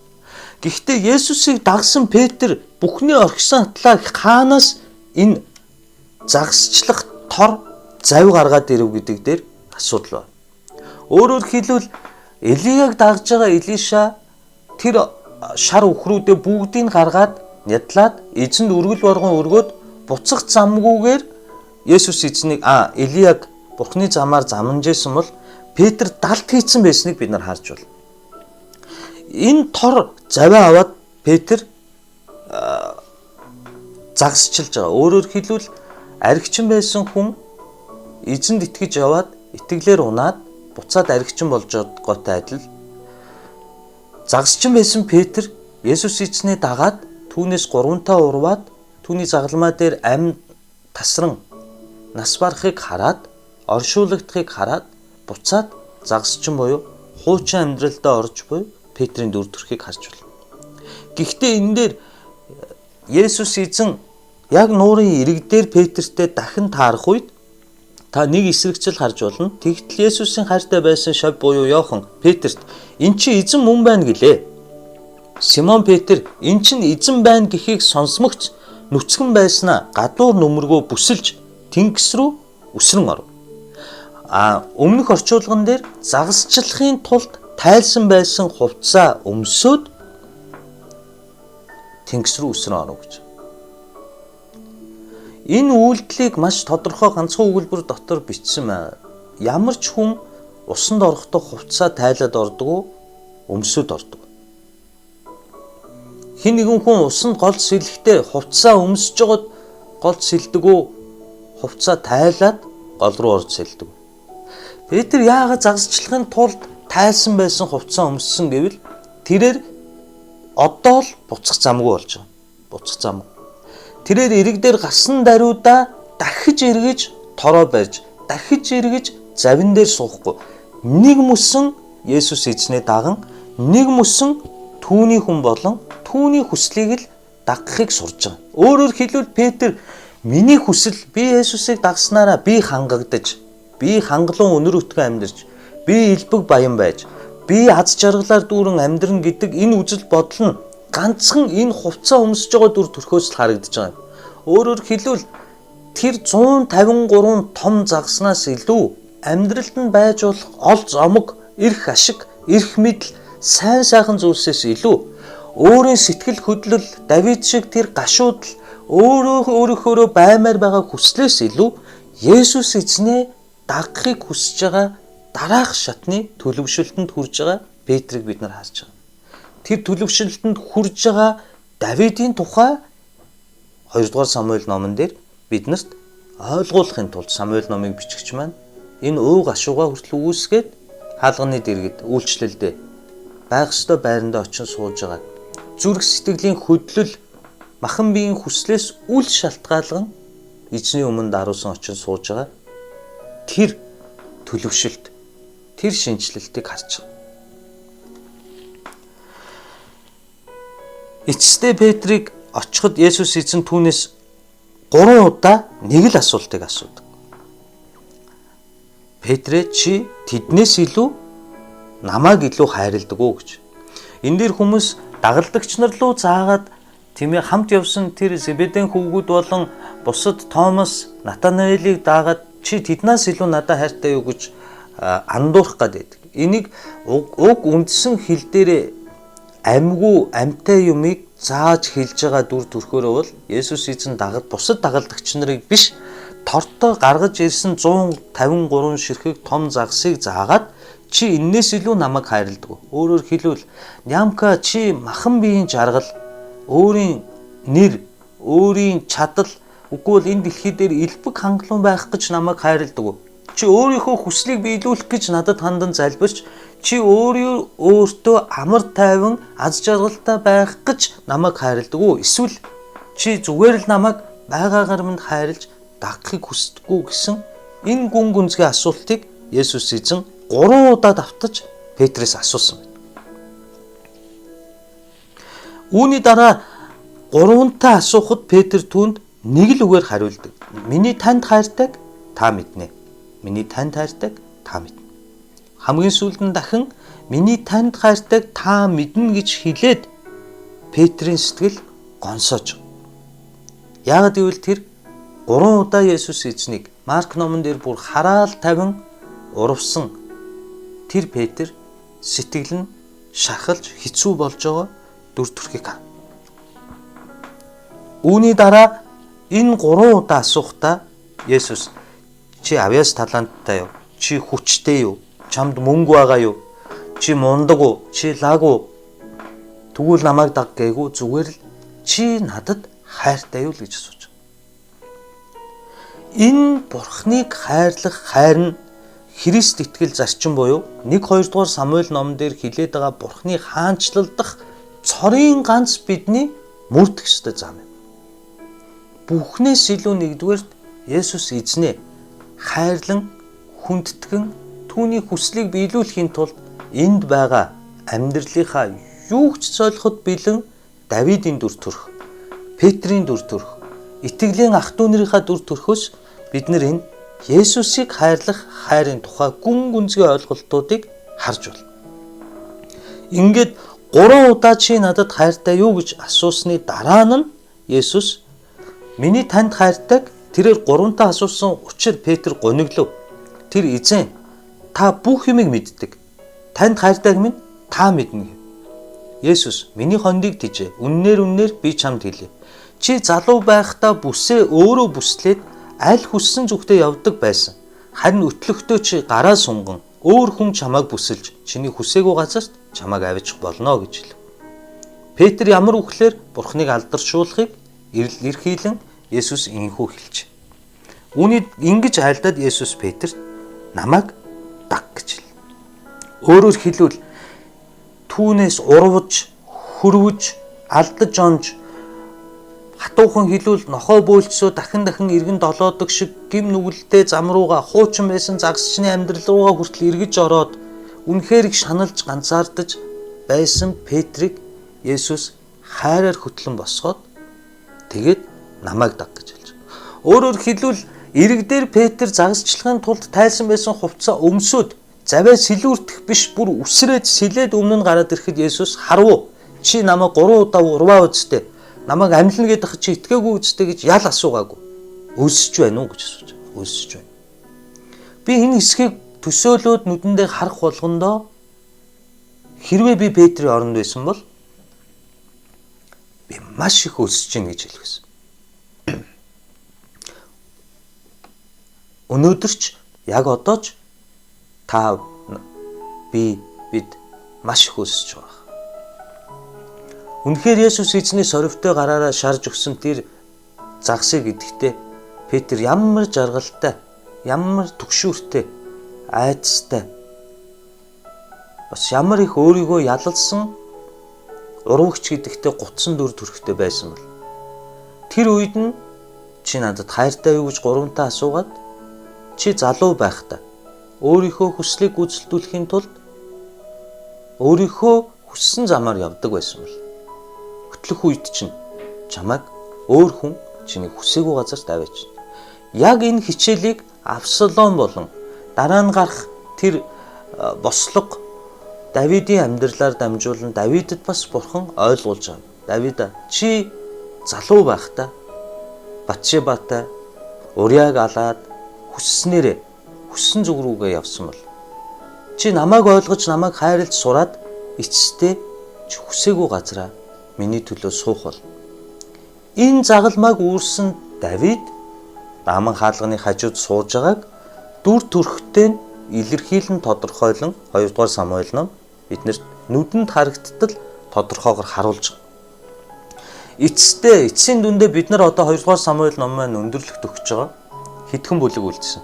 Гэхдээ Есүсийг дагсан Петр бүхний орхисон атлаа хаанаас энэ загасчлах тор зав гаргаад ирэв гэдэг дээр асуудал байна. Өөрөөр хэлбэл Элияг дагж байгаа Илиша тэр шар үхрүүдээ бүгдийг гаргаад нядлаад эзэнд өргөл боргон өргөөд буцах замгүйгээр Есүс эзнийг Элияг Бурхны замаар замнажсэн бол Петр далд хийцэн байсныг бид нар харж байна. Энэ тор заваа аваад Петр загсчилж байгаа. Өөрөөр хэлбэл аригчин байсан хүн эзэнд итгэж яваад итгэлээр унаад буцаад аригчин болж байгаатай адил загсчин байсан Петр Есүс эзний дагаад түүнээс 3 таа урваад түүний загалмай дээр амь тасран нас барахыг хараад оршуулгадахыг хараад буцаад загсчин буюу хуучин амьдралдаа орж буй Петрийн дүр төрхийг харж байна. Гэхдээ энэ дээр Есүс эзэн яг нуурын ирэг дээр Петртэй дахин таарах үед та нэг эсрэгчл харж болно. Тэгтэл Есүсийн хайртай байсан шав буюу Иохан Петрт "Эн чи эзэн мөн байна" гэлээ. Симон Петр "Эн чинь эзэн байна" гэхийг сонсмогч нүцгэн байснаа гадуур нүмергөө бүсэлж тэнгис рүү үсрэн оров. Өмнөх орчуулган дээр загасчлахын тулд тайлсан байсан хувцас өмсөөд тэнгис рүү үсрэн оров гэж. Энэ үйлдэлийг маш тодорхой ганцхан өгүүлбэр дотор бичсэн байна. Ямар ч хүн усанд орохдоо хувцас тайлаад ордог, өмсөд ордог. Хин нэгэн хүн усанд гол сэлэхдээ хувцас өмсөж жоод гол сэлдэггүй, хувцас тайлаад гол руу орж сэлдэг. Петр яагаад загасчлахын тулд тайлсан байсан хувцас өмссөн гэвэл тэрээр одоо л буцах замгүй болж байгаа. Буцах замгүй. Тэрээр ирэг дээр гарсан даруйдаа дахиж эргэж тороо барьж, дахиж эргэж завин дээр суухгүй. Нэг мөсөн Есүс эзнээ даган, нэг мөсөн түүний хүн болон түүний хүслийг л дагахыг сурж байгаа. Өөрөөр хэлбэл Петр миний хүсэл би Есүсийг дагснараа би хангагдаж, би хангалуун өнөр өтгөн амьдарч, би элбэг баян байж, би аз жаргалаар дүүрэн амьдрна гэдэг энэ үзэл бодол нь ганцхан энэ хувцас өмсөж байгаа дүр төрхөөс л харагдаж байгаа. Өөрөөр хэлбэл тэр 153 том загаснаас илүү амьдралд нь байж болох ол зомог, эрх ашиг, эрх мэдэл, сайн сайхан зүйлсээс илүү өөрийн сэтгэл хөдлөл, Давид шиг тэр гашуудл өөрөөхөө баймаар байгаа хүслээс илүү Есүс эзнээ дагахыг хүсэж байгаа дараах шатны төлөвшөлтөнд хүрж байгаа Петрийг бид нар харж байгаа. Тэр төлөвшөлтөнд хүрж байгаа Давидын тухай 2 дугаар Самуэль номон дээр биднэрт ойлгуулахын тулд Самуэль номыг бичгч маань энэ ууг ашуугаа хүртэл үүсгээд хаалганы дэргэд үйлчлэлдээ байх ёстой байранд очин сууж байгаа. Зүрх сэтгэлийн хөдлөл махан биеийн хүслээс үл шалтгаалган эзний өмнө даруусан очин сууж байгаа. Тэр төлөвшөлт, тэр шинжлэлтийг харж байгаа. Эцэстээ Петрийг очиход Есүс эзэн түүнээс 3 удаа нэг л асуултыг асуудаг. Петрэ чи тэднээс илүү намайг илүү хайрладаг уу гэж. Энэ дээр хүмүүс дагалдагч нар руу заагаад тиймээ хамт явсан тэр Зебедийн хүүгүүд болон бусад Томас, Натанаэлийг даагаад чи тэднээс илүү надад хайртай юу гэж андуурах гэдэг. Энийг уг үндсэн хэл дээр амьгүй амьтай юмыг зааж хэлж байгаа дүр төрхөөрөө бол Есүс эзэн бусад дагалдагч нарыг биш тортой гаргаж ирсэн 153 ширхэг том загсыг заагаад чи эннээс илүү намайг хайрладаг. Өөрөөр хэлбэл нямка чи махан биеийн жаргал, өөрийн нэр, өөрийн чадал, үгүй бол энэ дэлхий дээр элбэг хангалуун байх гэж намайг хайрладаг. Чи өөрийнхөө хүслийг биелүүлэх гэж надад хандан залбирч, чи өөртөө амар тайван аз жаргалтай байх гэж намайг хайрладаг. Эсвэл чи зүгээр л намайг байгаагаар минь хайрлж дагахыг хүсдэггүй гэсэн энэ гүн гүнзгий асуултыг Есүс эзэн 3 удаа давтаж Петрээс асуусан байна. Үүний дараа 3-таа асуухад Петр түүнд нэг л үгээр хариулдаг. Миний танд хайртайг та мэднэ. Миний танд хайртайг та мэднэ. Хамгийн сүүлд нь дахин миний танд хайртайг та мэднэ гэж хэлээд Петрийн сэтгэл гонсоож. Яагаад гэвэл тэр 3 удаа Есүс эзнийг Марк номон дээр бүр хараал тавин урвсан тэр Петр сэтгэл нь шархалж хэцүү болж байгаа дүр төрхийг хаа. Үүний дараа энэ 3 удаа асуухтаа Есүс чи авьяас таланттай юу? Чи хүчтэй юу? Чамд мөнгө байгаа юу? Чи мундаг уу? Чи лаг уу? Тэгвэл намайг даг гээгүй зүгээр л чи надад хайртай юу л гэж асууж. Энэ Бурхныг хайрлах хайр нь Христ итгэл зарчим буюу 1-2 дугаар Самуэль номон дээр хилээд байгаа Бурхны хаанчлал дах цорын ганц бидний мөрдөх ёстой зам юм. Бүхнээс илүү нэгдүгээрт Есүс эзнээ хайрлан хүндэтгэн түүний хүслийг биелүүлэхийн тулд энд байгаа амьдралынхаа юу ч зөөлөхөд бэлэн Давидын дүр төрх, Петрийн дүр төрх, итгэлийн ах дүү нарынхаа дүр төрхөөс бид нар энэ Есүсийг хайрлах хайрын тухай гүн гүнзгий ойлголтуудыг харж байна. Ингээд 3 удаа чи надад хайртай юу гэж асуусны дараа нь Есүс миний танд хайртайг тэрээр 3-таа асуусан учир Петр гониглов. Тэр эзэн та бүх юмыг мэддэг. Танд хайртайг минь та мэднэ гэв. Есүс миний хондийг тижээ. Үннээр би чамд хэлье. Чи залуу байхдаа бүсээ өөрөө бүслээд аль хүссэн зүгтээ явдаг байсан. Харин өтлөгтөө чи гараа сунган өөр хүн чамайг бүсэлж чиний хүсээгүй газарт чамайг авчих болно гэж хэлв. Петр ямар үхлээр Бурхныг алдаршуулахыг эрхийлэн Есүс инхүү хэлж. Үүнийг ингэж айлдаад Есүс Петрт намайг даг гэж хэл. Өөрөөр хэлбэл түүнээс урвж, хөрвж, алдаж онж хатуухан хэлвэл нохой бөөлцсөө дахин эргэн долоодог шиг гим нүгэлтэй зам руугаа хуучин байсан загсчны амьдрал руугаа хүртэл эргэж ороод үнэхээр их шаналж ганцаардаж байсан Петрийг Есүс хайраар хөтлөн босгоод тэгээд намайг даг гэж хэлж. Өөрөөр хэлбэл иргэдээр Петр загасчлахын тулд тайлсан байсан хувцас өмсөд заваа сэлүүртэх биш бүр үсрээд сэлээд өмнө нь гараад ирэхэд Есүс харав. Чи намайг 3 удаа урваа үсттэй. Намайг амьлна гэдэг чи итгээгүй үсттэй гэж ял асуугаагүй. Өлсөж байна уу гэж асууж. Өлсөж байна. Би энэ хэсгийг төсөөлөөд нүдэндээ харах болгондоо хэрвээ би Петрийн оронд байсан бол би маш их өлсөж гин гэж хэлсэн. Өнөөдөр ч яг одоо ч та бид маш их өлсөж байгаа. Үнэхээр Есүс эзний соривтой гараараа шарж өгсөн тэр загсыг идэхдээ Петр ямар жаргалтай, ямар түгшүүртэй, айдастай, бас ямар их өөрийгөө ялалсан урвагч гэдэгтээ гутсан дүр төрхтэй байсан бол тэр үед нь чи надад хайртай юу гэж 3-таа асуугаад чи залуу байхдаа өөрийнхөө хүслийг гүйцэлдүүлэхийн тулд өөрийнхөө хүссэн замаар явдаг байсан бол хөтлөх үед чинь чамайг өөр хүн чиний хүсээгүй газарт аваач. Яг энэ хичээлийг Авсалом болон дараа нь гарах тэр бослого Давидын амьдралаар дамжуулан Давидд бас Бурхан ойлгуулж байгаа. Давид чи залуу байхдаа Батшебатай Уриаг алаад хүссэн зүг рүүгээ явсан бол чи намайг ойлгож намайг хайрлж сураад эцэстээ чи хүсээгүй газараа миний төлөө суух бол. Энэ загалмайг үүрсэн Давид Дааман хаалганы хажууд сууж байгааг дүр төрхтэй илэрхийлэн тодорхойлон 2 дугаар Самуэль ном биднэрт нүдэнд харагдтал тодорхойгоор харуулж байгаа. Эцсийн дүндээ бид нар одоо 2 дугаар Самуэль ном маань өндөрлөгт өгч байгаа хэдхэн бүлэг үлдсэн.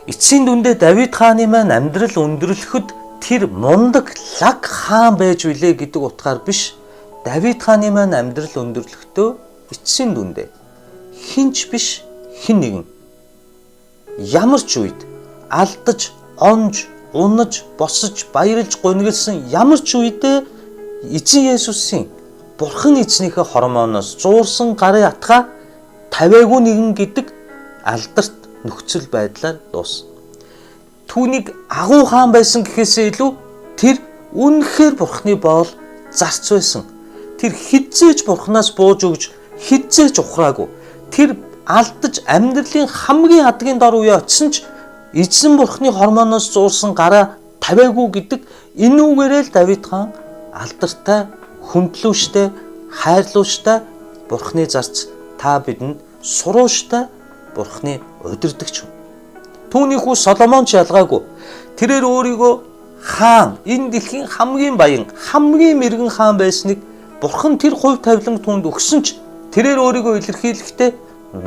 Эцсийн дүндээ Давид хааны маань амьдрал өндөрлөхөд тэр мундаг лаг хаан байж билээ гэдэг утгаар биш. Давид хааны маань амьдрал өндөрлөхдөө эцсийн дүндээ хинч биш хэн нэгэн ямар ч үед алдаж, онж, унаж, босож, баярлж гунигэлсэн ямар ч үедээ эзэн Есүсийн Бурхан эзнийхээ хормоноос зуурсан гарын атгаа тавиагүй нэгэн гэдэг алдарт нөхцөл байдлаар дуусна. Түүнийг агуу хаан байсан гэхээсээ илүү тэр үнэхээр Бурханы боол зарц байсан. Тэр хизээж Бурханаас бууж өгж хизээж ухраагүй. Тэр алдаж амьдралын хамгийн адгийн дор үе очсон ч эзэн Бурханы хормоноос зуурсан гараа тавиагүй гэдэг энэ үгээрээ л Давид хаан алдартай, хүндлүүштэй, хайрлууштай Бурханы зарц та бидэнд сурууштай Бурханы удирдагч. Түүний хүү Соломон ч ялгаагүй. Тэрээр өөрийгөө хаан, энэ дэлхийн хамгийн баян, хамгийн мэрэгэн хаан байсныг Бурхан тэр хувь тавилан түүнд өгсөн ч тэрээр өөрийгөө илэрхийлэхдээ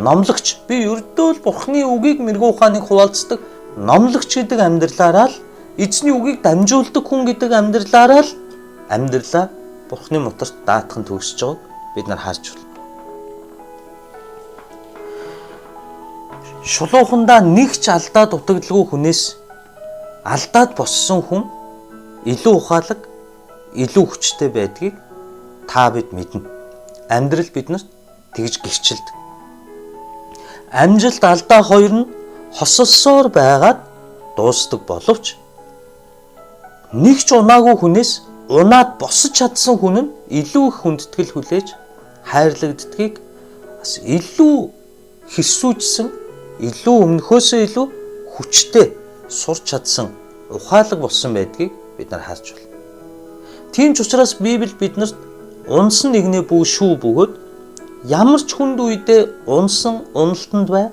номлогч, би ердөө л Бурханы үгийг мэрэгэн ухааныг хуваалцдаг номлогч гэдэг амьдралаараа л эзний үгийг дамжуулдаг хүн гэдэг амьдралаараа л амьдралаа Бурханы мутарт даатхан төгсөж байгааг бид нар харж байна. Шулуухандаа нэг ч алдаад дутагдaltaгүй хүнээс алдаад боссон хүн илүү ухаалаг, илүү хүчтэй байдгийг та бид мэднэ. Амьдрал биднэрт тэгж гэрчилдэг. Амжилт алдаа хоёр нь хосолсоор байгаад дуусдаг боловч нэг ч унаагүй хүнээс унаад босож чадсан хүн нь илүү их хүндэтгэл хүлээж хайрлагддгийг бас илүү хэрсүүжсэн, илүү өмнөхөөсөө илүү хүчтэй сурч чадсан ухаалаг болсон байдгийг бид нар харж байна. Тийм ч учраас Библи биднэрт унсан нэгнээ бүү шүү бөгөөд ямар ч хүнд үедээ унсан уналтанд бай.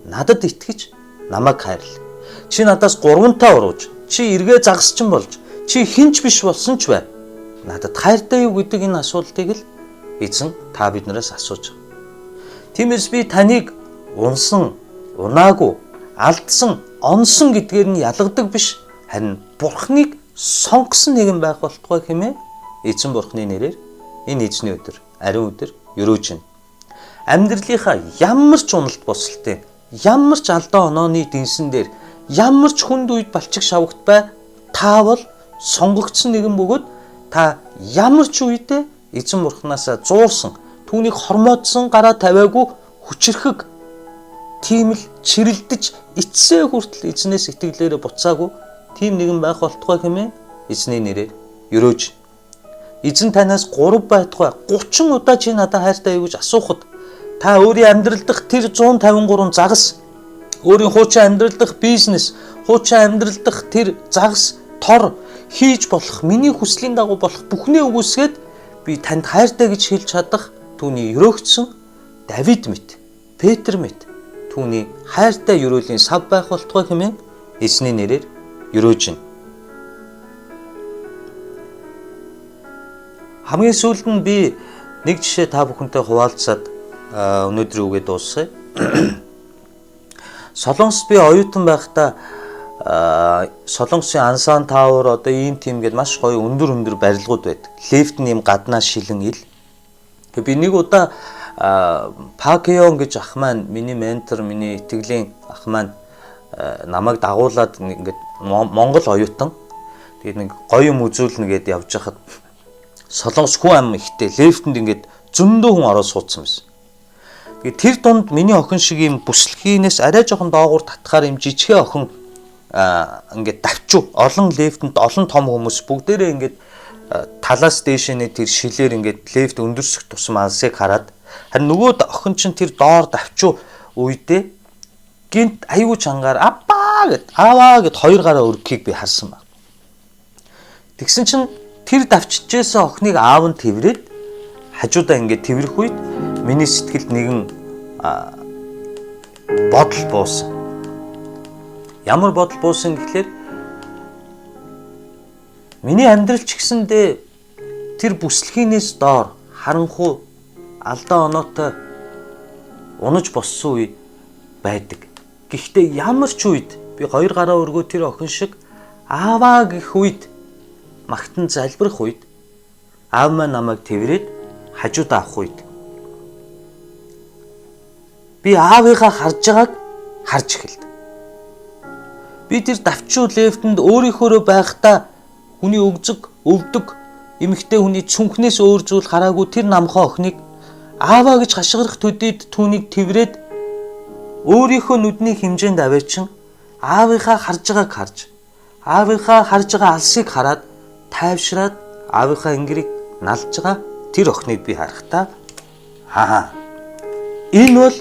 Надад итгэж намайг хайрл. Чи надаас 3-таа урууж, чи эргээ загасчин болж, чи хинч биш болсон ч бай. Надад хайртай юу гэдэг энэ асуултыг л эзэн та биднээс асууж байгаа. Тиймээс би таныг унсан, унаагүй, алдсан, онсон гэдгээр нь ялгадаг биш, харин Бурхныг сонгосон нэгэн байх болтугай хэмээн эзэн Бурхны нэрээр энэ эзний өдөр, ариун өдөр өрөөж байна. Амьдралынхаа ямар ч уналт босолтын, ямар ч алдаа онооны дэнсэн дээр, ямар ч хүнд үед балчиг шавагт бай, та бол сонгогдсон нэгэн бөгөөд та ямар ч үедээ эзэн Бурхнаасаа зуурсан, түүнийг хормоодсон гараа тавиагүй хүчрхэг, тийм л чирэлдэж эцсээ хүртэл эзнээс итгэлээрээ буцаагүй тийм нэгэн байх болтугай хэмээн эзний нэрээр өрөөж. Эзэн танаас 3 байтугай 30 удаа чи надад хайртай юу гэж асуухад та өөрийн амьдрал дах тэр 153 загас, өөрийн хуучин амьдрал дах бизнес, хуучин амьдрал дах тэр загас, тор хийж болох, миний хүслийн дагуу болох бүхнээ өгөөсгээд би танд хайртай гэж хэлж чадах түүний өрөөгдсөн Давид мэт, Петр мэт түүний хайртай өрөөлийн сав байх болтугай хэмээн эзний нэрээр өрөөж байна. Хамгийн сүүлд нь би нэг жишээ та бүхэнтэй хуваалцаад өнөөдрийн үгээ дуусгая. Солонгос би оюутан байхдаа Солонгосын Ансан Тауэр одоо ийм тийм гээд маш гоё өндөр барилгууд байдаг. Лифтний юм гаднаа шилэн ил. Би нэг удаа Пакеон гэж ах маань, миний ментор, миний итгэлийн ах маань намайг дагуулад ингээд Монгол оюутан тэгээд нэг гоё юм үзүүлнэ гэд явж хахад Солонгос хүн ам ихтэй лифтэнд ингээд зөндөө хүн ороод суудсан байсан. Тэгээд тэр дунд миний охин шиг юм бүслэхийнээс арай жоохон доогуур татхаар юм жижигхэн охин ингээд давчуу олон лифтэнд олон том хүмүүс бүгдээрээ ингээд талаас дээшээ тэр шилээр ингээд лифт өндөрсөх тусам алсыг хараад харин нөгөө охин чинь тэр доор давчуу үедээ гинт аюу чангаар аваа гэд хоёр гараа өргөхийг би харсан баг. Тэгсэн чинь тэр давчижсэн охиныг аав нь тэрвэрэд хажуудаа ингээд тэрвэрх үед миний сэтгэлд нэгэн бодол буусан. Ямар бодол буусан гэхлээр миний амьдрал ч гэсэндээ тэр бүслэхийнээс доор харанхуй алдаа оноотой унаж боссон үе байдаг. Гэхдээ ямар ч үед би хоёр гараа өргөө тэр охин шиг ааваа гэх үед магтан залбирах үед аав маань намайг тэрвэрэд хажууд авах үед би аавыгаа харж байгааг харж эхэлдэг. Би тэр давчуу лифтэнд өөрийнхөөрөө байхдаа хүний өгзөг, өвдөг, эмэгтэй хүний цүнхнээс өөр зүйл хараагүй тэр намхан охиныг ааваа гэж хашгирах төдийд түүнийг тэрвэрэд өөрийнхөө нүдний хэмжээнд аваачин аавыгаа харж байгааг харж, аавыгаа харж байгаа алсыг хараад тайвшраад аавынхаа ингэрийг налж байгаа тэр охиныг би харахтаа энэ бол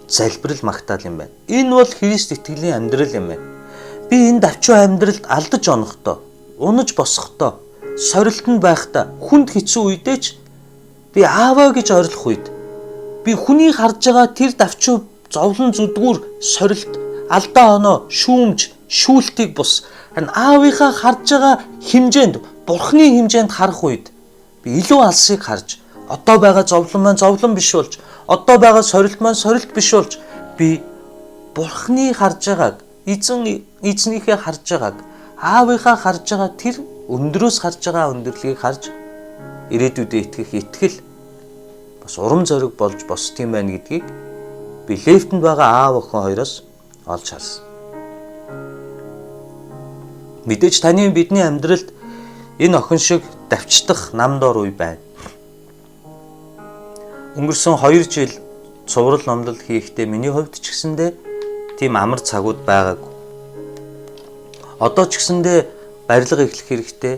залбирал магтаал юм байна. Энэ бол Христ итгэлийн амьдрал юм байна. Би энэ давчуу амьдралд алдаж онохдоо, унаж босохдоо, сорилтонд байхдаа, хүнд хэцүү үедээ ч би ааваа гэж орилох үед би хүний харж байгаа тэр давчуу зовлон зүдгүүр сорилт, алдаа оноо, шүүмж, шүүлтийг бус харин аавынхаа харж байгаа хэмжээнд, Бурхны хэмжээнд харах үед би илүү алсыг харж, одоо байгаа зовлон маань зовлон биш болж, одоо байгаа сорилт маань сорилт биш болж би Бурхны харж байгааг, эзнийхээ харж байгааг, аавынхаа харж байгаа тэр өндрөөс харж байгаа өндөрлөгийг харж ирээдүйдээ итгэх итгэл бас урам зориг болж босд юм байна гэдгийг би лифтэнд байгаа аав охин хоёроос олж харсан. Мэдээж таны бидний амьдралд энэ охин шиг давчдах намдор үе байна. Өнгөрсөн 2 жил цуврал номлол хийхдээ миний хувьд ч гэсэндээ тийм амар цагууд байгаагүй. Одоо ч гэсэндээ барилга эхлэх хэрэгтэй.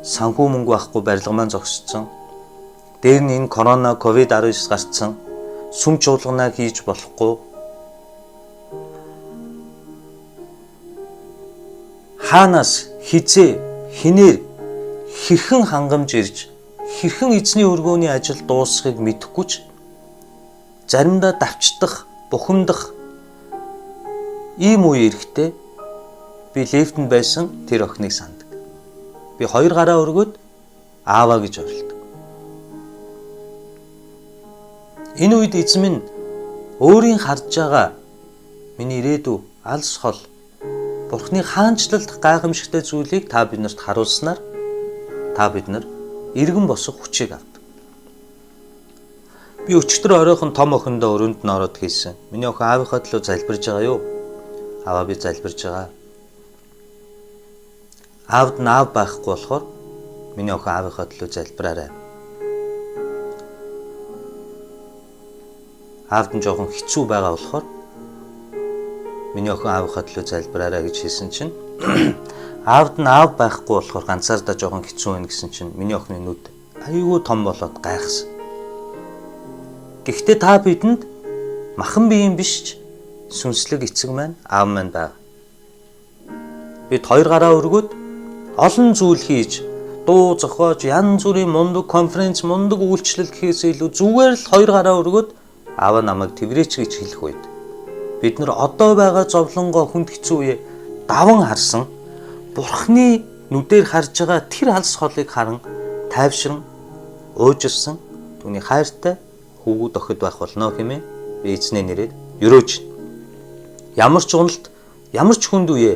Санхүү мөнгө байхгүй барилга маань зогссон. Дээр нь энэ корона, ковид-19 гарцсан. Сүм чуулганаа хийж болохгүй. Хаанаас хизээ хинээр хэрхэн хангамж ирж хэрхэн эзний өргөөний ажил дуусахыг мэдэхгүй ч заримдаа давчдах, бухимдах ийм үе ирэхдээ би лифтэнд байсан тэр охиныг санддаг. Би 2 гараа өргөөд ааваа гэж орилдог. Энэ үед эзэн минь өөрийн харж байгаа миний ирээдүй алс хол Бурхны хаанчлалт гайхамшигтай зүйлийг та биднэрт харуулснаар та бид нар иргэн босох хүчийг авдаг. Би өчтөр оройхон том охиндоо өрөөнд нь ороод хэлсэн. Миний охин аавынхаа төлөө залбирж байгаа юу? Аваа би залбирж байгаа. Аавд нь аав байхгүй болохоор миний охин аавынхаа төлөө залбираарай. Аавд нь жоохон хэцүү байгаа болохоор миний охин аавынхаа төлөө залбираарай гэж хэлсэн чинь аавд нь аав байхгүй болохоор ганцаардаа жоохон хэцүү байна гэсэн чинь миний охины нүд аюу том болоод гайхсан. Гэхдээ та бидэнд махан биеийн биш ч сүнслэг эцэг маань аав маань байна. Бид 2 гараа өргөөд олон зүйл хийж дуу зохиож янз бүрийн мундаг конференц, мундаг үйлчлэл гэхээс илүү зүгээр л 2 гараа өргөөд аав намайг тэврээч гэж хэлэх үед бид нар одоо байгаа зовлонгоо хүнд хэцүү үе даван харсан Бурхны нүдээр харж байгаа тэр алс холыг харан тайвшран уужирсан түүний хайртай хөвгүүд охид байх болно хэмээн би эзний нэрээр өрөөж. Ямар ч уналт, ямар ч хүнд үе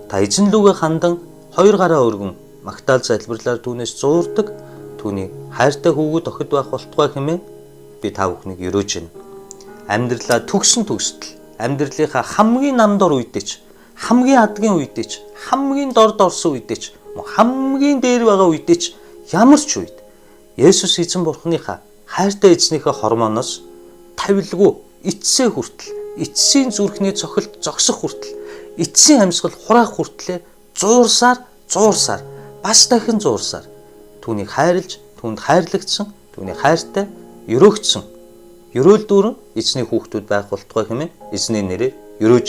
та эзэн лүгээ хандан 2 гараа өргөн магтаал залбирлаар түүнээс зуурдаг түүний хайртай хөвгүүд охид байх болтугай хэмээн би та бүхнийг өрөөж байна. Амьдралаа төгсөн төгсдөл амьдралынхаа хамгийн намдор үедээ ч хамгийн адгийн үедээ ч хамгийн дорд орсон үедээ ч хамгийн дээр байгаа үедээ ч ямар ч үед Есүс эзэн Бурхныхаа хайртай эзнийхээ хормоноос тавилгүй эцсээ хүртэл эцсийн зүрхний цохилт зогсох хүртэл эцсийн амьсгал хураах хүртлээр зуурсаар бас дахин зуурсаар түүнийг хайрлж түүнд хайрлагдсан түүний хайртай өрөөгдсөн ерөөл дүүрэн эзний хүүхдүүд байх болтугай хэмээн эзний нэрээр өрөөж.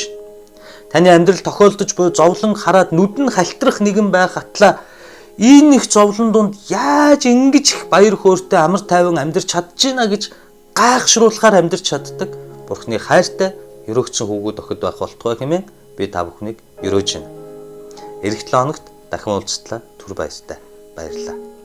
Таны амьдрал тохиолдож буй зовлон хараад нүд нь халтрах нэгэн байх атлаа энэ их зовлон донд яаж ингэж их баяр хөөртэй амар тайван амьдарч чадчихна гэж гайхшруулахаар амьдарч чаддаг Бурхны хайртай өрөөгдсөн хүүгүүд охид байх болтугай хэмээн би та бүхнийг өрөөж байна. Эх 7 хоногт дахин уулзтлаа. Түр баяртай. Баярлалаа.